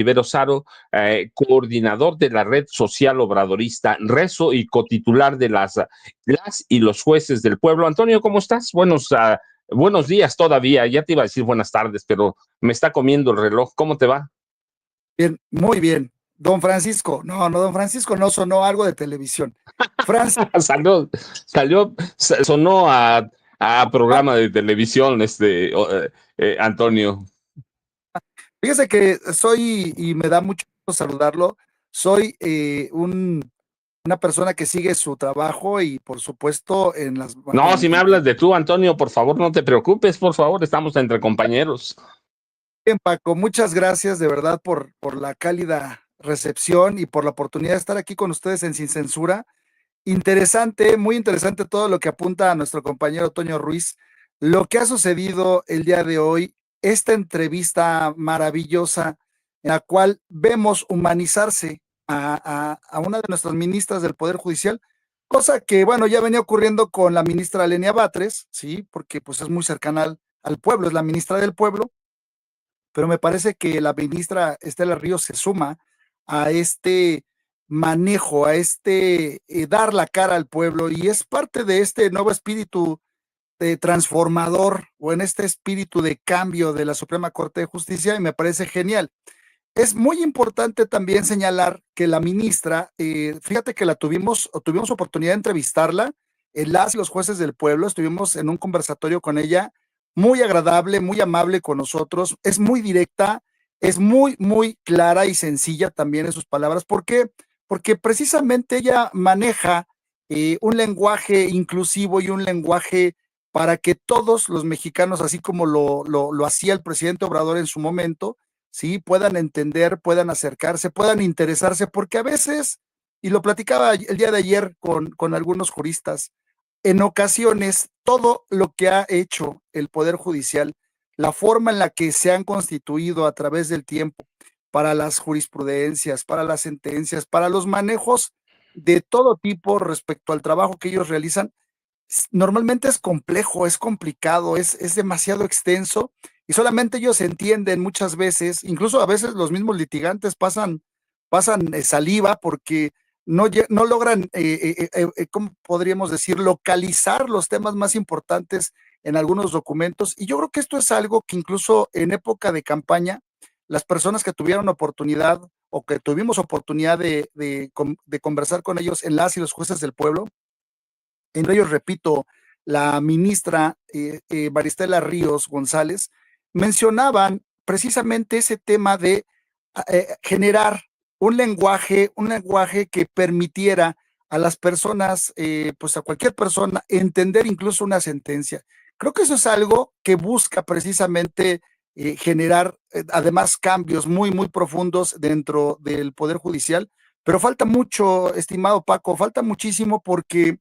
Rivero Saro, coordinador de la red social obradorista Rezo y cotitular de las y los jueces del pueblo. Antonio, ¿cómo estás? Buenos días todavía, ya te iba a decir buenas tardes, pero me está comiendo el reloj. ¿Cómo te va? Bien, muy bien. Don Francisco, don Francisco no sonó algo de televisión. Francisco, Sonó a programa de televisión, Antonio. fíjese que soy, y me da mucho gusto saludarlo, soy una persona que sigue su trabajo y por supuesto No, si me hablas de tú, Antonio, por favor, no te preocupes, por favor, estamos entre compañeros. bien, Paco, muchas gracias de verdad por la cálida recepción y por la oportunidad de estar aquí con ustedes en Sin Censura. Interesante, muy interesante todo lo que apunta a nuestro compañero Toño Ruiz. Lo que ha sucedido el día de hoy, esta entrevista maravillosa en la cual vemos humanizarse a una de nuestras ministras del Poder Judicial, cosa que, bueno, ya venía ocurriendo con la ministra Lenia Batres, ¿sí? Porque pues es muy cercana al pueblo, es la ministra del pueblo, pero me parece que la ministra Estela Ríos se suma a este manejo, a dar la cara al pueblo y es parte de este nuevo espíritu transformador o en este espíritu de cambio de la Suprema Corte de Justicia y me parece genial. Es muy importante también señalar que la ministra, fíjate que tuvimos oportunidad de entrevistarla en las y los jueces del pueblo, estuvimos en un conversatorio con ella, muy agradable, muy amable con nosotros, es muy directa, es muy, muy clara y sencilla también en sus palabras. ¿Por qué? Porque precisamente ella maneja un lenguaje inclusivo y un lenguaje para que todos los mexicanos, así como lo hacía el presidente Obrador en su momento, ¿sí? Puedan entender, puedan acercarse, puedan interesarse, porque a veces, y lo platicaba el día de ayer con algunos juristas, en ocasiones todo lo que ha hecho el Poder Judicial, la forma en la que se han constituido a través del tiempo para las jurisprudencias, para las sentencias, para los manejos de todo tipo respecto al trabajo que ellos realizan, normalmente es complejo, es complicado, es demasiado extenso y solamente ellos entienden muchas veces, incluso a veces los mismos litigantes pasan saliva porque no logran, ¿cómo podríamos decir?, localizar los temas más importantes en algunos documentos. Y yo creo que esto es algo que incluso en época de campaña, las personas que tuvieron oportunidad o que tuvimos oportunidad de conversar con ellos en las y los jueces del pueblo, entre ellos, repito, la ministra Maristela Ríos González, mencionaban precisamente ese tema de generar un lenguaje que permitiera a las personas, pues a cualquier persona, entender incluso una sentencia. Creo que eso es algo que busca precisamente generar, además, cambios muy, muy profundos dentro del Poder Judicial, pero falta mucho, estimado Paco, falta muchísimo porque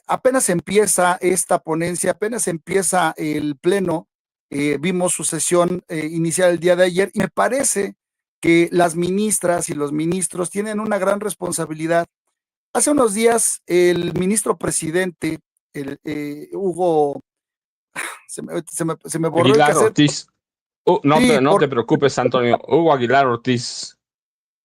apenas empieza esta ponencia, apenas empieza el pleno, vimos su sesión inicial el día de ayer y me parece que las ministras y los ministros tienen una gran responsabilidad. Hace unos días el ministro presidente, Hugo, se me borró el Aguilar cassette. Ortiz. Sí, No te preocupes, Antonio. Hugo Aguilar Ortiz.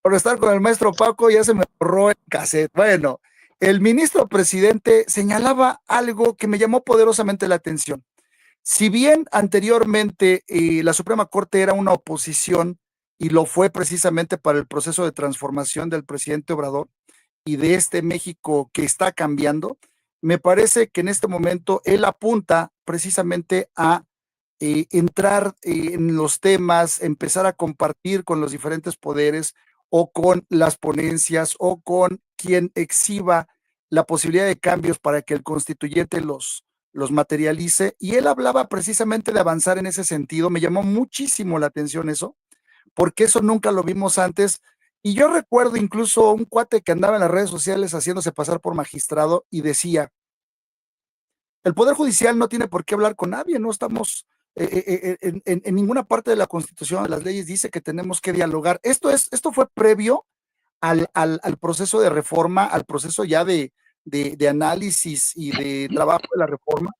por estar con el maestro Paco ya se me borró el cassette. Bueno, el ministro presidente señalaba algo que me llamó poderosamente la atención. Si bien anteriormente la Suprema Corte era una oposición y lo fue precisamente para el proceso de transformación del presidente Obrador y de este México que está cambiando, me parece que en este momento él apunta precisamente a entrar en los temas, empezar a compartir con los diferentes poderes o con las ponencias o con quien exhiba la posibilidad de cambios para que el constituyente los materialice. Y él hablaba precisamente de avanzar en ese sentido. Me llamó muchísimo la atención eso, porque eso nunca lo vimos antes. Y yo recuerdo incluso un cuate que andaba en las redes sociales haciéndose pasar por magistrado y decía, el Poder Judicial no tiene por qué hablar con nadie, no estamos en ninguna parte de la Constitución, de las leyes, dice que tenemos que dialogar. Esto fue previo al proceso de reforma, al proceso ya de análisis y de trabajo de la reforma.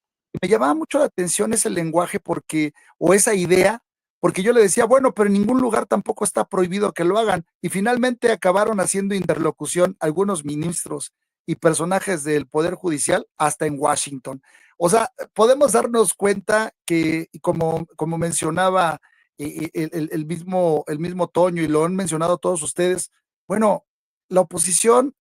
Me llamaba mucho la atención ese lenguaje porque, o esa idea, porque yo le decía, bueno, pero en ningún lugar tampoco está prohibido que lo hagan. Y finalmente acabaron haciendo interlocución algunos ministros y personajes del Poder Judicial hasta en Washington. O sea, podemos darnos cuenta que, como mencionaba el mismo Toño, y lo han mencionado todos ustedes, bueno, la oposición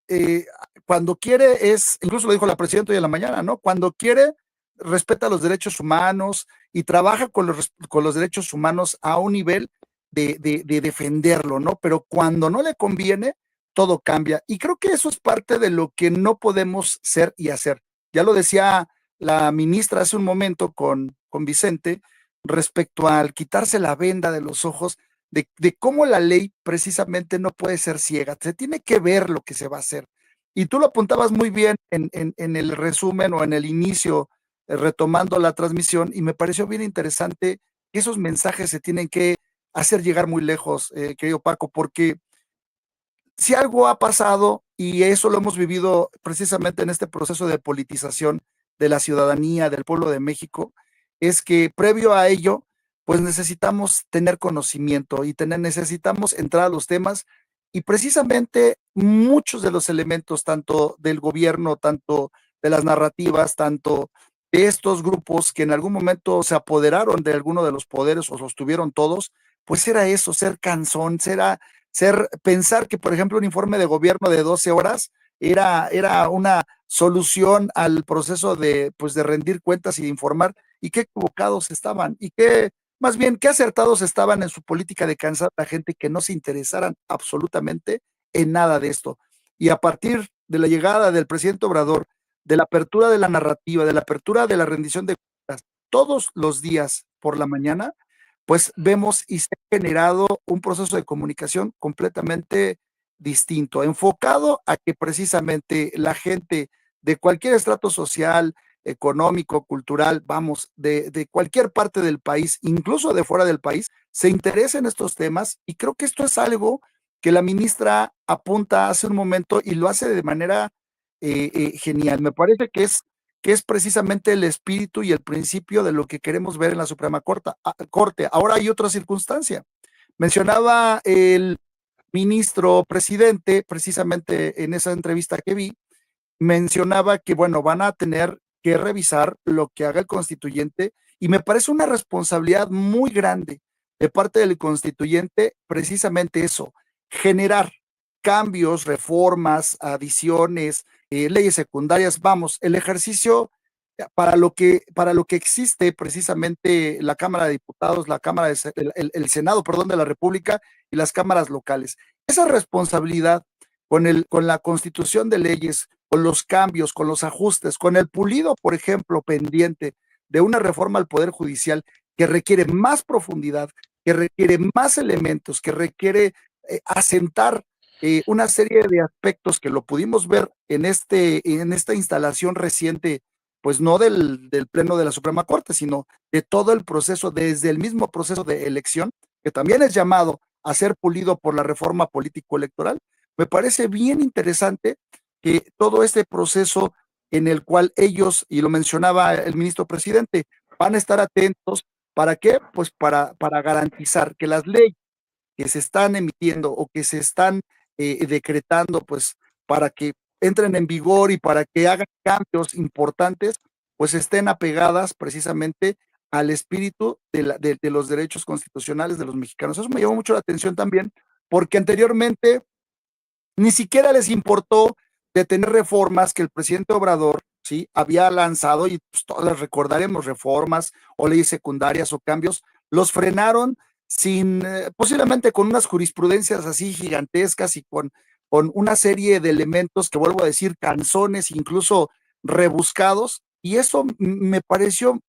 cuando quiere incluso lo dijo la presidenta hoy en la mañana, ¿no? Cuando quiere, respeta los derechos humanos y trabaja con los derechos humanos a un nivel de defenderlo, ¿no? Pero cuando no le conviene, todo cambia. Y creo que eso es parte de lo que no podemos ser y hacer. Ya lo decía la ministra hace un momento con Vicente respecto al quitarse la venda de los ojos de cómo la ley precisamente no puede ser ciega, se tiene que ver lo que se va a hacer. Y tú lo apuntabas muy bien en el resumen o en el inicio, retomando la transmisión, y me pareció bien interesante que esos mensajes se tienen que hacer llegar muy lejos, querido Paco, porque si algo ha pasado, y eso lo hemos vivido precisamente en este proceso de politización de la ciudadanía, del pueblo de México, es que previo a ello, pues necesitamos tener conocimiento y necesitamos entrar a los temas, y precisamente muchos de los elementos, tanto del gobierno, tanto de las narrativas, tanto de estos grupos que en algún momento se apoderaron de alguno de los poderes o los tuvieron todos, pues era eso, ser cansón, pensar que, por ejemplo, un informe de gobierno de 12 horas era una solución al proceso pues, de rendir cuentas y de informar, y qué equivocados estaban, y más bien, qué acertados estaban en su política de cansar a la gente que no se interesaran absolutamente en nada de esto. Y a partir de la llegada del presidente Obrador, de la apertura de la narrativa, de la apertura de la rendición de cuentas, todos los días por la mañana, pues vemos y se ha generado un proceso de comunicación completamente distinto, enfocado a que precisamente la gente de cualquier estrato social, económico, cultural, vamos, de cualquier parte del país, incluso de fuera del país, se interesa en estos temas, y creo que esto es algo que la ministra apunta hace un momento y lo hace de manera genial. Me parece que es precisamente el espíritu y el principio de lo que queremos ver en la Suprema Corte. Ahora hay otra circunstancia. Mencionaba el ministro presidente, precisamente en esa entrevista que vi, mencionaba que, bueno, van a tener que revisar lo que haga el constituyente, y me parece una responsabilidad muy grande de parte del constituyente, precisamente eso, generar cambios, reformas, adiciones, leyes secundarias, vamos, el ejercicio para lo que existe precisamente la Cámara de Diputados, la Cámara el Senado, perdón, de la República, y las cámaras locales. Esa responsabilidad con la constitución de leyes, con los cambios, con los ajustes, con el pulido, por ejemplo, pendiente de una reforma al Poder Judicial que requiere más profundidad, que requiere más elementos, que requiere asentar una serie de aspectos que lo pudimos ver en esta instalación reciente, pues no del Pleno de la Suprema Corte, sino de todo el proceso, desde el mismo proceso de elección, que también es llamado a ser pulido por la reforma político-electoral. Me parece bien interesante que todo este proceso en el cual ellos, y lo mencionaba el ministro presidente, van a estar atentos. ¿Para qué? Pues para garantizar que las leyes que se están emitiendo o que se están decretando, pues para que entren en vigor y para que hagan cambios importantes, pues estén apegadas precisamente al espíritu de los derechos constitucionales de los mexicanos. Eso me llamó mucho la atención también, porque anteriormente ni siquiera les importó detener reformas que el presidente Obrador, ¿sí?, había lanzado, y pues todas recordaremos reformas o leyes secundarias o cambios, los frenaron posiblemente con unas jurisprudencias así gigantescas y con una serie de elementos que, vuelvo a decir, canzones, incluso rebuscados, y eso me pareció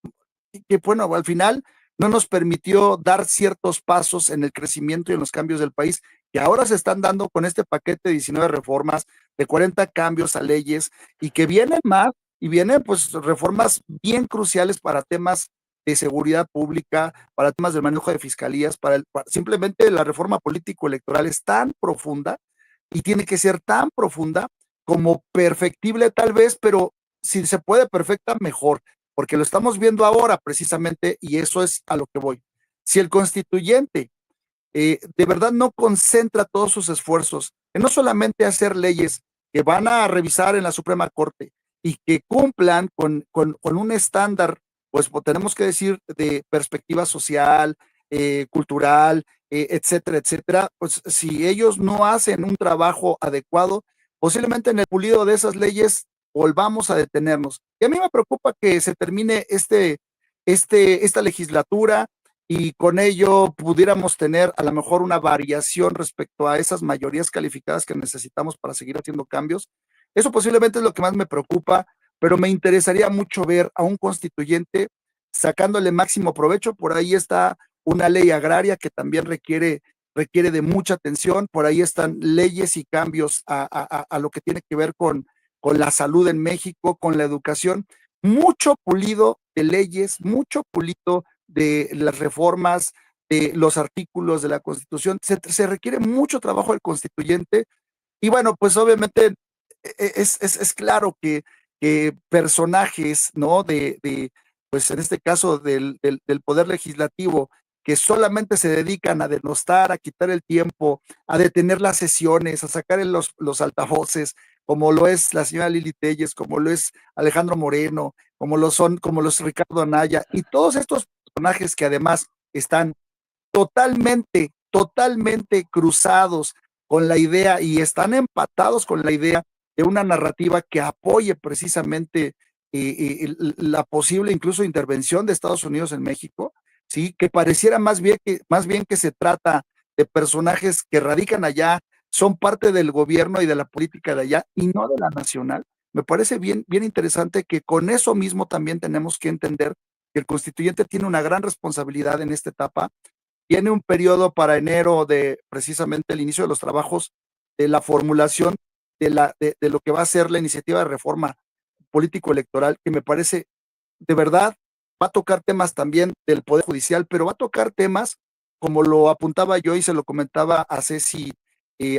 que, bueno, al final no nos permitió dar ciertos pasos en el crecimiento y en los cambios del país, que ahora se están dando con este paquete de 19 reformas, de 40 cambios a leyes, y que vienen más, y vienen pues reformas bien cruciales para temas de seguridad pública, para temas del manejo de fiscalías, simplemente la reforma político-electoral es tan profunda y tiene que ser tan profunda como perfectible tal vez, pero si se puede perfecta, mejor, porque lo estamos viendo ahora precisamente, y eso es a lo que voy. Si el constituyente de verdad no concentra todos sus esfuerzos en no solamente hacer leyes que van a revisar en la Suprema Corte y que cumplan con un estándar, pues tenemos que decir, de perspectiva social, cultural, etcétera, etcétera, pues si ellos no hacen un trabajo adecuado, posiblemente en el pulido de esas leyes volvamos a detenernos. Y a mí me preocupa que se termine esta legislatura y con ello pudiéramos tener a lo mejor una variación respecto a esas mayorías calificadas que necesitamos para seguir haciendo cambios. Eso posiblemente es lo que más me preocupa, pero me interesaría mucho ver a un constituyente sacándole máximo provecho. Por ahí está una ley agraria que también requiere de mucha atención. Por ahí están leyes y cambios a lo que tiene que ver con la salud en México, con la educación. Mucho pulido de leyes, mucho pulido de las reformas, de los artículos de la Constitución. Se requiere mucho trabajo del constituyente y bueno, pues obviamente es claro que personajes, ¿no? Pues en este caso del Poder Legislativo, que solamente se dedican a denostar, a quitar el tiempo, a detener las sesiones, a sacar los altavoces, como lo es la señora Lili Telles, como lo es Alejandro Moreno, como los Ricardo Anaya, y todos estos personajes que además están totalmente cruzados con la idea y están empatados con la idea de una narrativa que apoye precisamente la posible incluso intervención de Estados Unidos en México, ¿sí? Que pareciera más bien que se trata de personajes que radican allá, son parte del gobierno y de la política de allá y no de la nacional. Me parece bien interesante que con eso mismo también tenemos que entender que el constituyente tiene una gran responsabilidad en esta etapa. Tiene un periodo para enero de precisamente el inicio de los trabajos de la formulación de lo que va a ser la iniciativa de reforma político-electoral, que me parece, de verdad, va a tocar temas también del Poder Judicial, pero va a tocar temas, como lo apuntaba yo y se lo comentaba a Ceci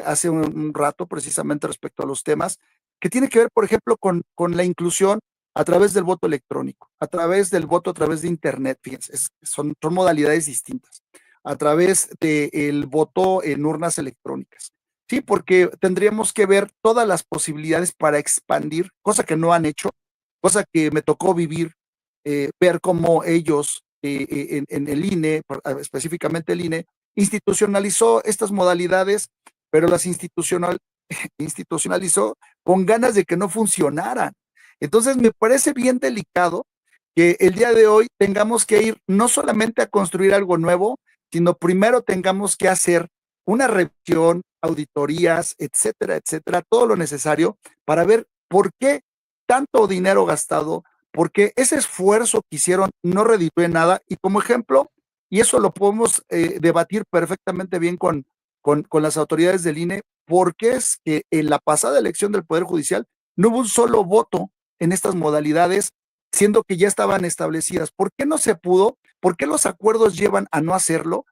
hace un rato, precisamente respecto a los temas, que tiene que ver, por ejemplo, con la inclusión a través del voto electrónico, a través del voto a través de Internet, fíjense, son modalidades distintas, a través del voto en urnas electrónicas. Sí, porque tendríamos que ver todas las posibilidades para expandir, cosa que no han hecho, cosa que me tocó vivir, ver cómo ellos en el INE, específicamente el INE, institucionalizó estas modalidades, pero las institucionalizó con ganas de que no funcionaran. Entonces me parece bien delicado que el día de hoy tengamos que ir no solamente a construir algo nuevo, sino primero tengamos que hacer una revisión, auditorías, etcétera, etcétera, todo lo necesario para ver por qué tanto dinero gastado, por qué ese esfuerzo que hicieron no reditúe nada. Y como ejemplo, y eso lo podemos debatir perfectamente bien con las autoridades del INE, por qué es que en la pasada elección del Poder Judicial no hubo un solo voto en estas modalidades, siendo que ya estaban establecidas. ¿Por qué no se pudo? ¿Por qué los acuerdos llevan a no hacerlo?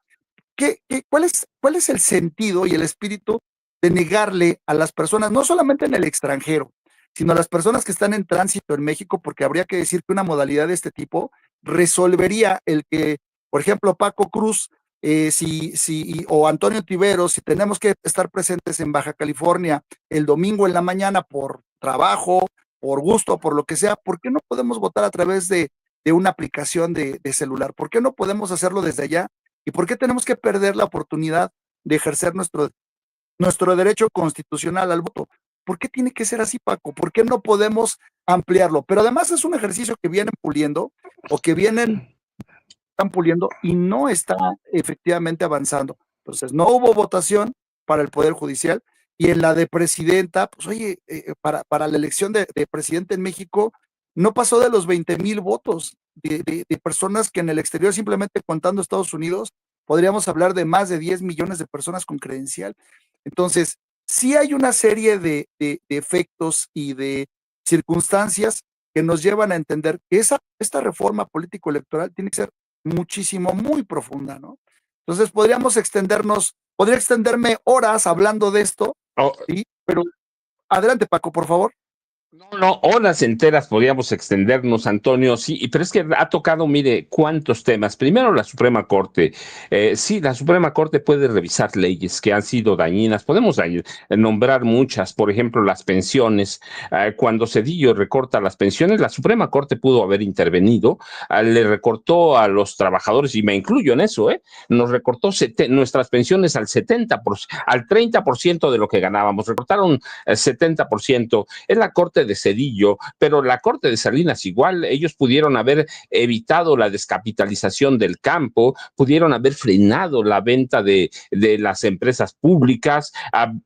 ¿Cuál es el sentido y el espíritu de negarle a las personas, no solamente en el extranjero, sino a las personas que están en tránsito en México? Porque habría que decir que una modalidad de este tipo resolvería el que, por ejemplo, Paco Cruz, o Antonio Tiveros, si tenemos que estar presentes en Baja California el domingo en la mañana por trabajo, por gusto, por lo que sea, ¿por qué no podemos votar a través de una aplicación de celular? ¿Por qué no podemos hacerlo desde allá? ¿Y por qué tenemos que perder la oportunidad de ejercer nuestro derecho constitucional al voto? ¿Por qué tiene que ser así, Paco? ¿Por qué no podemos ampliarlo? Pero además es un ejercicio que vienen puliendo o que están puliendo y no está efectivamente avanzando. Entonces, no hubo votación para el Poder Judicial y en la de presidenta, pues oye, para la elección de presidente en México no pasó de los 20,000 votos de personas que en el exterior, simplemente contando Estados Unidos, podríamos hablar de más de 10 millones de personas con credencial. Entonces, sí hay una serie de efectos y de circunstancias que nos llevan a entender que esta reforma político-electoral tiene que ser muchísimo, muy profunda, ¿no? Entonces podría extenderme horas hablando de esto, Oh, ¿sí? Pero adelante, Paco, por favor. No, horas enteras podríamos extendernos, Antonio, sí, pero es que ha tocado, mire, cuántos temas. Primero, la Suprema Corte. Sí, la Suprema Corte puede revisar leyes que han sido dañinas. Podemos nombrar muchas, por ejemplo, las pensiones. Cuando Cedillo recorta las pensiones, la Suprema Corte pudo haber intervenido, le recortó a los trabajadores, y me incluyo en eso, nos recortó nuestras pensiones al 70%, al 30% de lo que ganábamos. Recortaron el 70%. Es la Corte de Cedillo, pero la Corte de Salinas igual, ellos pudieron haber evitado la descapitalización del campo, pudieron haber frenado la venta de las empresas públicas,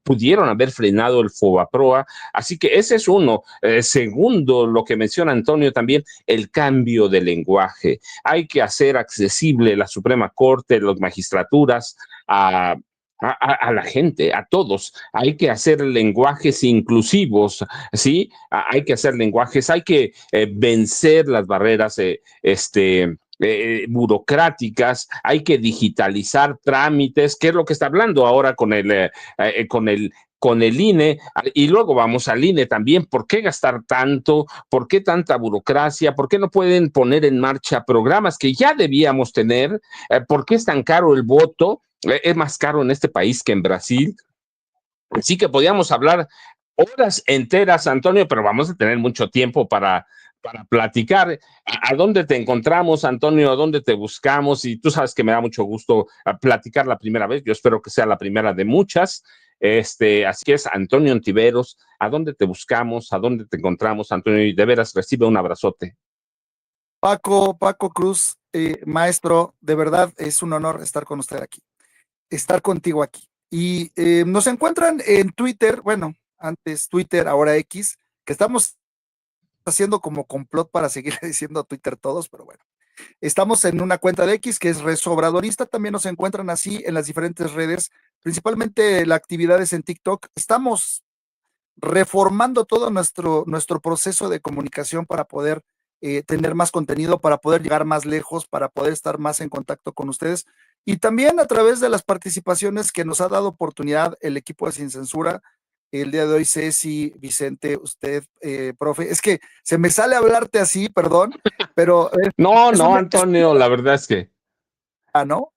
pudieron haber frenado el FOBAPROA, así que ese es uno. Segundo, lo que menciona Antonio también, el cambio de lenguaje. Hay que hacer accesible la Suprema Corte, las magistraturas, a la gente, a todos. Hay que hacer lenguajes inclusivos, ¿sí? Hay que hacer lenguajes, hay que vencer las barreras burocráticas, hay que digitalizar trámites, que es lo que está hablando ahora con el INE, y luego vamos al INE también. ¿Por qué gastar tanto? ¿Por qué tanta burocracia? ¿Por qué no pueden poner en marcha programas que ya debíamos tener? ¿Por qué es tan caro el voto? Es más caro en este país que en Brasil. Así que podíamos hablar horas enteras, Antonio, pero vamos a tener mucho tiempo para platicar. ¿A dónde te encontramos, Antonio? ¿A dónde te buscamos? Y tú sabes que me da mucho gusto platicar la primera vez. Yo espero que sea la primera de muchas. Así que es Antonio Ontiveros. ¿A dónde te buscamos? ¿A dónde te encontramos, Antonio? Y de veras recibe un abrazote. Paco Cruz, maestro, de verdad es un honor estar con usted aquí, estar contigo aquí. Y nos encuentran en Twitter, bueno, antes Twitter, ahora X, que estamos haciendo como complot para seguir diciendo Twitter todos, pero bueno. Estamos en una cuenta de X que es Rezo Obradorista, también nos encuentran así en las diferentes redes, principalmente las actividades en TikTok. Estamos reformando todo nuestro proceso de comunicación para poder tener más contenido, para poder llegar más lejos, para poder estar más en contacto con ustedes. Y también a través de las participaciones que nos ha dado oportunidad el equipo de Sin Censura, el día de hoy, Ceci, Vicente, usted, profe, es que se me sale hablarte así, perdón, pero No, es no, un, Antonio, la verdad es que ¿no?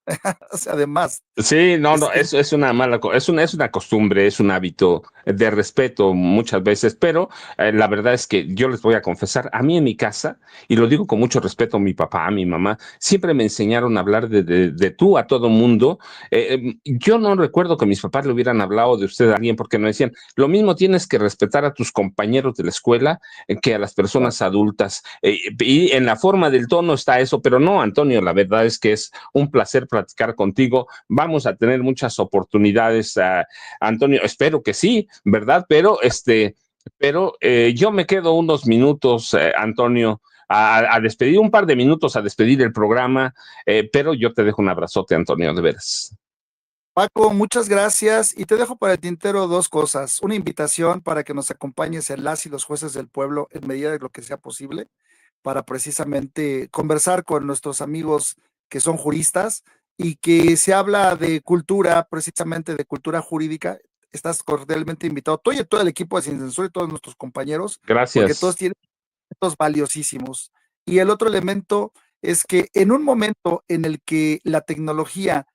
O sea, además, sí, no, no, es es una mala, es una costumbre, es un hábito de respeto muchas veces, pero la verdad es que yo les voy a confesar, a mí en mi casa, y lo digo con mucho respeto a mi papá, a mi mamá, siempre me enseñaron a hablar de tú a todo mundo. Yo no recuerdo que mis papás le hubieran hablado de usted a alguien porque no decían, lo mismo tienes que respetar a tus compañeros de la escuela que a las personas adultas. Y en la forma del tono está eso, pero no, Antonio, la verdad es que es un placer platicar contigo. Vamos a tener muchas oportunidades, Antonio, espero que sí, ¿verdad? Pero yo me quedo unos minutos, Antonio, a despedir, un par de minutos a despedir el programa, pero yo te dejo un abrazote, Antonio, de veras. Paco, muchas gracias y te dejo para el tintero dos cosas. Una invitación para que nos acompañes en las y los jueces del pueblo en medida de lo que sea posible para precisamente conversar con nuestros amigos que son juristas y que se habla de cultura, precisamente de cultura jurídica. Estás cordialmente invitado, tú y todo el equipo de Sin Censura y todos nuestros compañeros, porque todos Gracias. tienen elementos valiosísimos. Y el otro elemento es que en un momento en el que la tecnología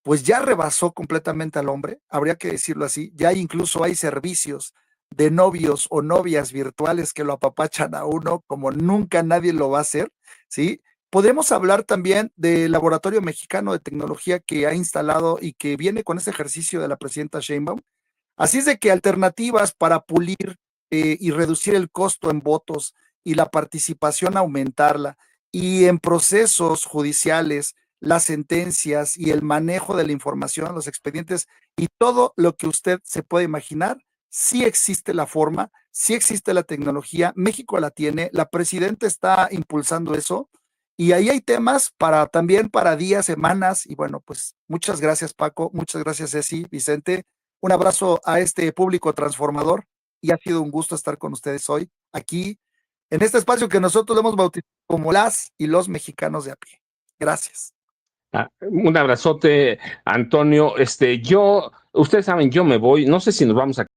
pues ya rebasó completamente al hombre, habría que decirlo así, ya incluso hay servicios de novios o novias virtuales que lo apapachan a uno como nunca nadie lo va a hacer, ¿sí? Podemos hablar también del Laboratorio Mexicano de Tecnología que ha instalado y que viene con ese ejercicio de la presidenta Sheinbaum. Así es de que alternativas para pulir y reducir el costo en votos y la participación aumentarla y en procesos judiciales las sentencias y el manejo de la información, los expedientes y todo lo que usted se puede imaginar, sí existe la forma, sí existe la tecnología, México la tiene, la presidenta está impulsando eso y ahí hay temas para también para días, semanas y bueno, pues muchas gracias Paco, muchas gracias Ceci, Vicente, un abrazo a este público transformador y ha sido un gusto estar con ustedes hoy aquí en este espacio que nosotros lo hemos bautizado como las y los mexicanos de a pie. Gracias. Un abrazote, Antonio. Ustedes saben, yo me voy, no sé si nos vamos a